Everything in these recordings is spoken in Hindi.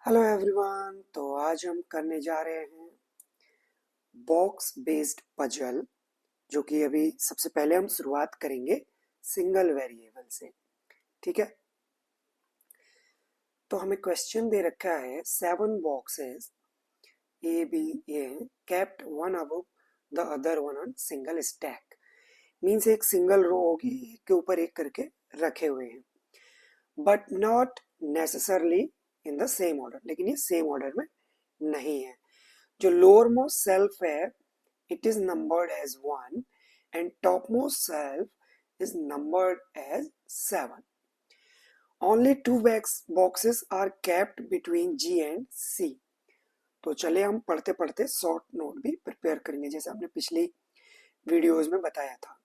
Hello everyone. तो आज हम करने जा रहे हैं बॉक्स बेस्ड पजल, जो कि अभी सबसे पहले हम शुरुआत करेंगे सिंगल वेरिएबल से। ठीक है, तो हमें क्वेश्चन दे रखा है 7 boxes A B A kept one above the other one on single stack. Means एक सिंगल रो होगी, एक के ऊपर एक करके रखे हुए हैं, but not necessarily in the same order. लेकिन ये सेम ऑर्डर में नहीं है। जो लोअर मोस्ट सेल्फ है, it is numbered as 1 and topmost self is numbered as 7. Only two boxes are kept between G and C. तो चले हम पढ़ते पढ़ते शॉर्ट नोट भी प्रिपेयर करेंगे, जैसे आपने पिछली वीडियोस में बताया था।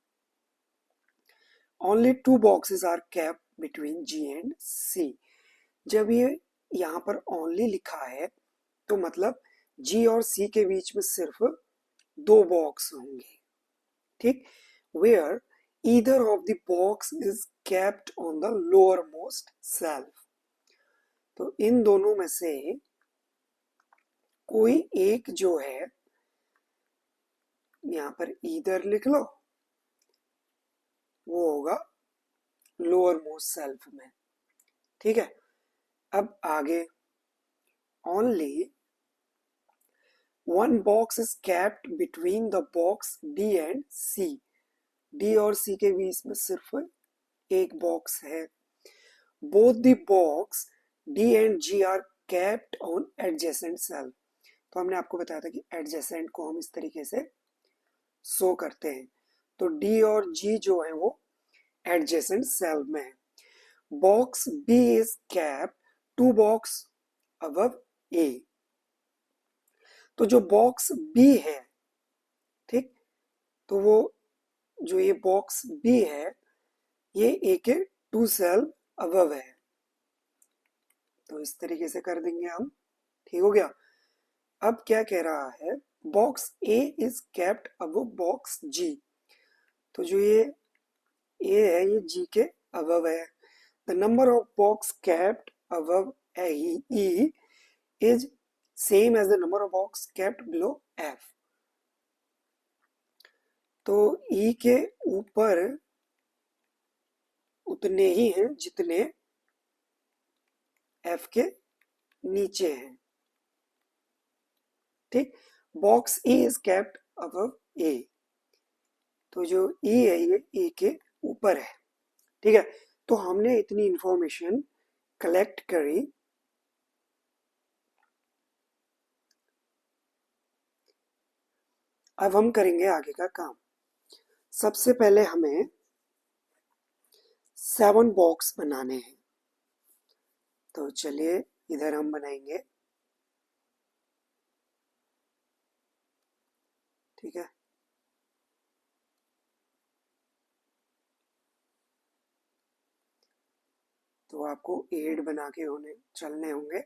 Only two boxes are kept between G and C. जब ये यहाँ पर only लिखा है तो मतलब G और C के बीच में सिर्फ दो बॉक्स होंगे। ठीक, where either of the box is kept on the lowermost shelf। तो इन दोनों में से कोई एक जो है, यहां पर either लिख लो, वो होगा लोअर मोस्ट सेल्फ में। ठीक है, अब आगे only one box is kept between the box D and C। D और C के बीच में सिर्फ एक बॉक्स है। both the box D and G are kept on adjacent cell। तो हमने आपको बताया था कि adjacent को हम इस तरीके से शो करते हैं। तो D और G जो है वो adjacent cell में है। box B is kept 2 box above A। तो जो बॉक्स B है, ठीक, तो वो जो ये बॉक्स B है, ये A के 2 सेल अबव है। तो इस तरीके से कर देंगे हम। ठीक हो गया। अब क्या कह रहा है, box A is kept above box G. तो जो ये ए है ये जी के अबव है। The number of box kept above E is same as the number of box kept below F. तो ई के ऊपर उतने ही हैं जितने एफ के नीचे हैं। ठीक, box A is kept above A. तो जो ई है ये ए के ऊपर है। ठीक है, तो हमने इतनी इंफॉर्मेशन कलेक्ट करी। अब हम करेंगे आगे का काम। सबसे पहले हमें 7 बॉक्स बनाने हैं। तो चलिए इधर हम बनाएंगे। ठीक है, तो आपको 8 बना के होने चलने होंगे।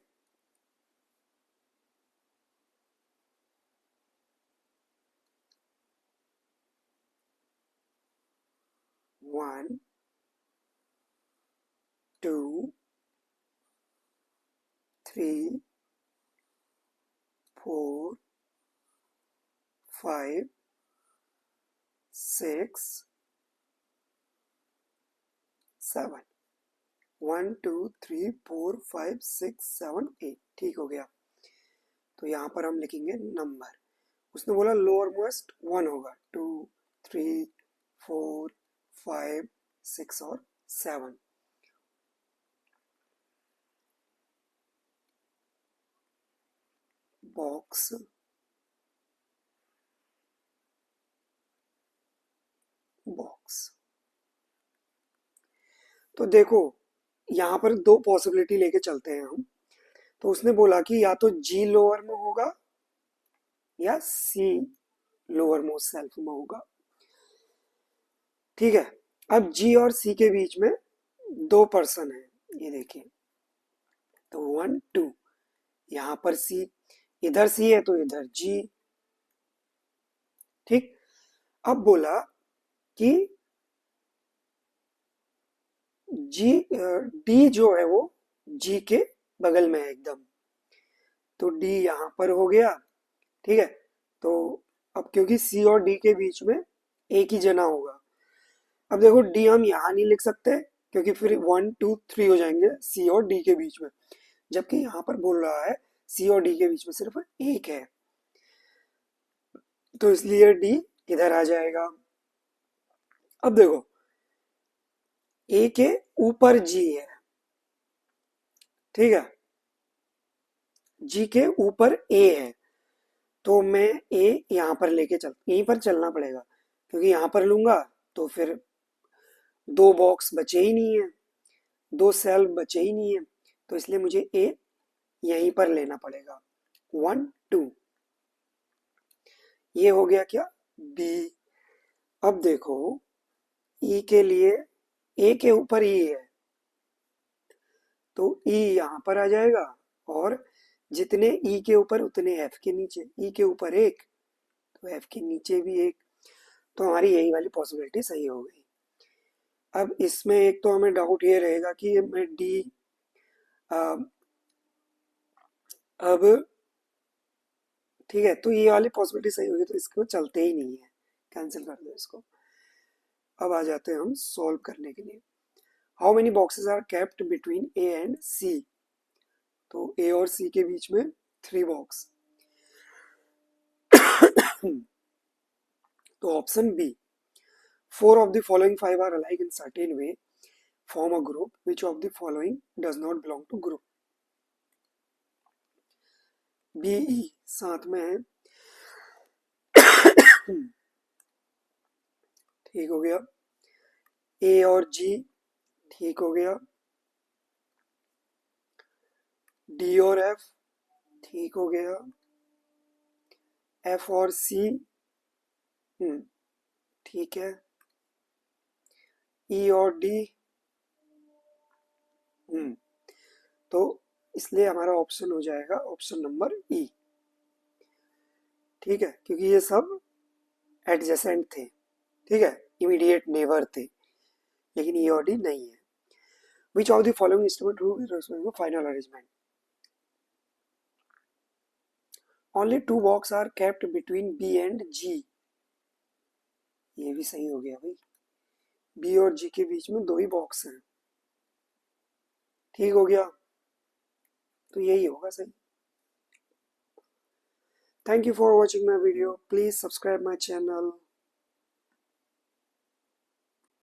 One, two, three, 4, 5, 6, 7। 1 2 3 4 5 6 7 8। ठीक हो गया। तो यहाँ पर हम लिखेंगे नंबर। उसने बोला लोअर मोस्ट 1 होगा। 2, 3, 4, 5, 6 और 7। Box box. तो देखो यहाँ पर दो पॉसिबिलिटी लेके चलते हैं हम। तो उसने बोला कि या तो जी लोअर में होगा या सी लोअर मोस्ट सेल्फ में होगा। ठीक है, अब जी और सी के बीच में दो पर्सन है, ये देखिए। तो 1 2, यहां पर सी, इधर सी है तो इधर जी। ठीक, अब बोला कि जी डी जो है वो जी के बगल में है एकदम। तो डी यहाँ पर हो गया, ठीक है। तो अब क्योंकि सी और डी के बीच में एक ही जना होगा, अब देखो डी हम यहाँ नहीं लिख सकते क्योंकि फिर 1 2 3 हो जाएंगे सी और डी के बीच में, जबकि यहाँ पर बोल रहा है सी और डी के बीच में सिर्फ एक है, तो इसलिए डी इधर आ जाएगा। अब देखो ए के ऊपर जी है, ठीक है, जी के ऊपर ए है, तो मैं ए यहाँ पर लेके चल, यहीं पर चलना पड़ेगा क्योंकि यहाँ पर लूंगा तो फिर दो बॉक्स बचे ही नहीं है, दो सेल बचे ही नहीं है, तो इसलिए मुझे ए यहीं पर लेना पड़ेगा। 1 2 ये हो गया क्या, बी। अब देखो ई के लिए ए के ऊपर ई है, तो ई यहाँ पर आ जाएगा, और जितने ई के ऊपर उतने एफ के नीचे, ई के ऊपर एक तो एफ के नीचे भी एक, तो हमारी यही वाली पॉसिबिलिटी सही हो गई। अब इसमें एक तो हमें डाउट ये रहेगा कि मैं डी, अब ठीक है, तो ये वाली पॉसिबिलिटी सही होगी तो इसको चलते ही नहीं है, कैंसिल कर दो इसको। अब आ जाते हैं हम सॉल्व करने के लिए। How many boxes are kept between A and C, तो ए और सी के बीच में 3 बॉक्स। तो option B, 4 of the following 5 are alike in certain way, form a group, which of the following does not belong to group? B E साथ में है, ठीक हो गया। ए और जी ठीक हो गया, डी और एफ ठीक हो गया, एफ और सी ठीक है, ई और डी तो इसलिए हमारा ऑप्शन हो जाएगा ऑप्शन नंबर ई, ठीक है, क्योंकि ये सब एडजेसेंट थे, ठीक है, इमीडिएट नेबर थे, लेकिन ई और डी नहीं है। Which of the following instrument rule with respect to final arrangement? Only 2 box are kept between B and G. ये भी सही हो गया भाई, बी और जी के बीच में 2 ही बॉक्स हैं, ठीक हो गया, तो यही होगा सही। Thank you for watching my video. Please subscribe my channel.